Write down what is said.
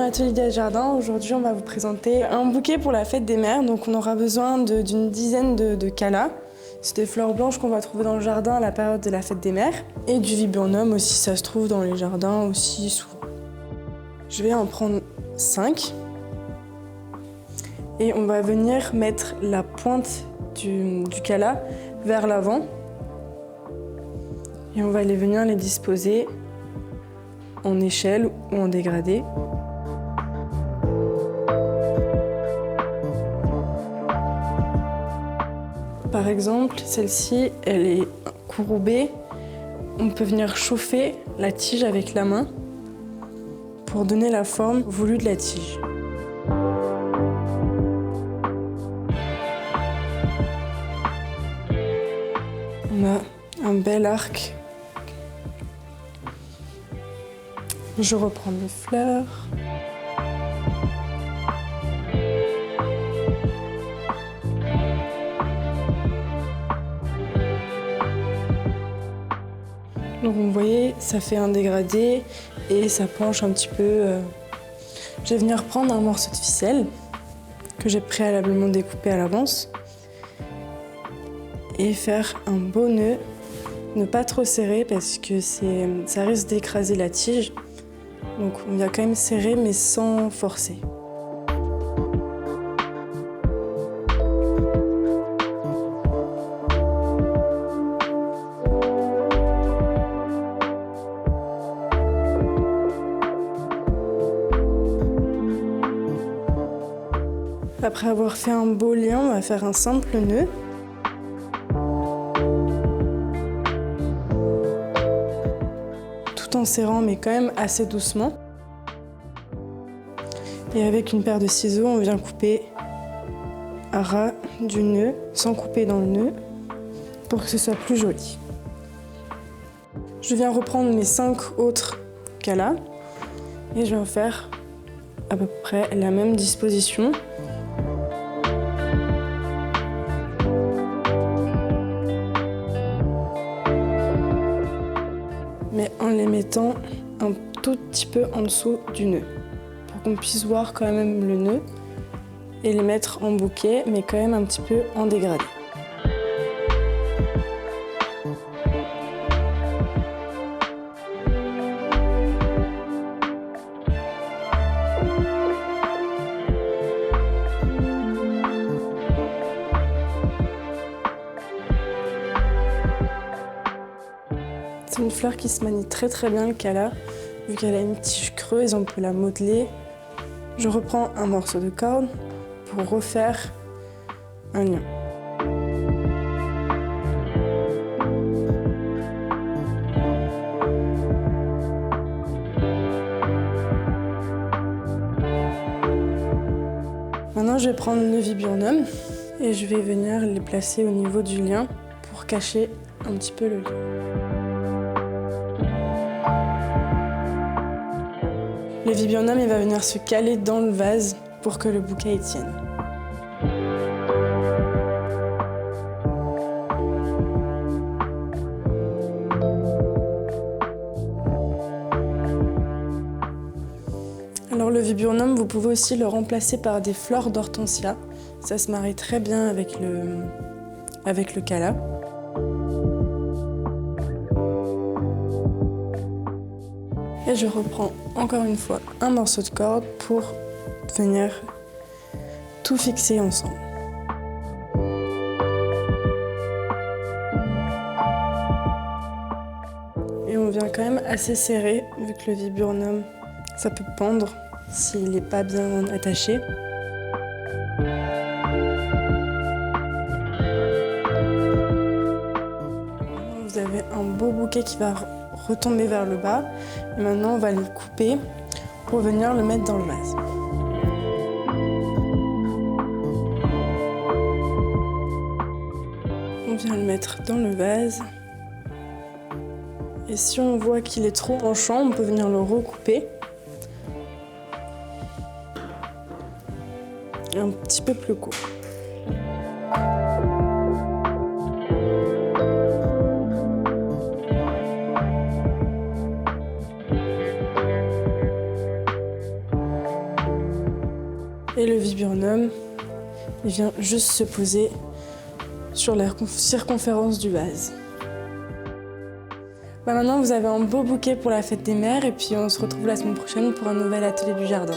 atelier des jardins. Aujourd'hui, on va vous présenter un bouquet pour la fête des mères. Donc, on aura besoin d'une dizaine de callas. C'est des fleurs blanches qu'on va trouver dans le jardin à la période de la fête des mères. Et du viburnum aussi, ça se trouve dans les jardins aussi souvent. Je vais en prendre 5. Et on va venir mettre la pointe du callas vers l'avant. Et on va venir les disposer en échelle ou en dégradé. Par exemple, celle-ci, elle est courbée. On peut venir chauffer la tige avec la main pour donner la forme voulue de la tige. On a un bel arc. Je reprends mes fleurs. Donc vous voyez, ça fait un dégradé et ça penche un petit peu. Je vais venir prendre un morceau de ficelle que j'ai préalablement découpé à l'avance et faire un beau nœud. Ne pas trop serrer parce que ça risque d'écraser la tige. Donc on vient quand même serrer mais sans forcer. Après avoir fait un beau lien, on va faire un simple nœud. Tout en serrant, mais quand même assez doucement. Et avec une paire de ciseaux, on vient couper à ras du nœud, sans couper dans le nœud, pour que ce soit plus joli. Je viens reprendre mes 5 autres callas et je vais en faire à peu près la même disposition. Mais en les mettant un tout petit peu en dessous du nœud, pour qu'on puisse voir quand même le nœud et les mettre en bouquet, mais quand même un petit peu en dégradé. C'est une fleur qui se manie très très bien, le callas. Vu qu'elle a une tige creuse, on peut la modeler. Je reprends un morceau de corde pour refaire un lien. Maintenant, je vais prendre le viburnum et je vais venir les placer au niveau du lien pour cacher un petit peu le lien. Le viburnum, il va venir se caler dans le vase pour que le bouquet y tienne. Alors le viburnum, vous pouvez aussi le remplacer par des fleurs d'hortensia. Ça se marie très bien avec le callas. Et je reprends encore une fois un morceau de corde pour venir tout fixer ensemble. Et on vient quand même assez serré, vu que le viburnum, ça peut pendre s'il n'est pas bien attaché. Vous avez un beau bouquet qui va retomber vers le bas. Et maintenant, on va le couper pour venir le mettre dans le vase. On vient le mettre dans le vase. Et si on voit qu'il est trop penchant, on peut venir le recouper. Un petit peu plus court. le viburnum, il vient juste se poser sur la circonférence du vase. Maintenant, vous avez un beau bouquet pour la fête des mères et puis on se retrouve la semaine prochaine pour un nouvel atelier du jardin.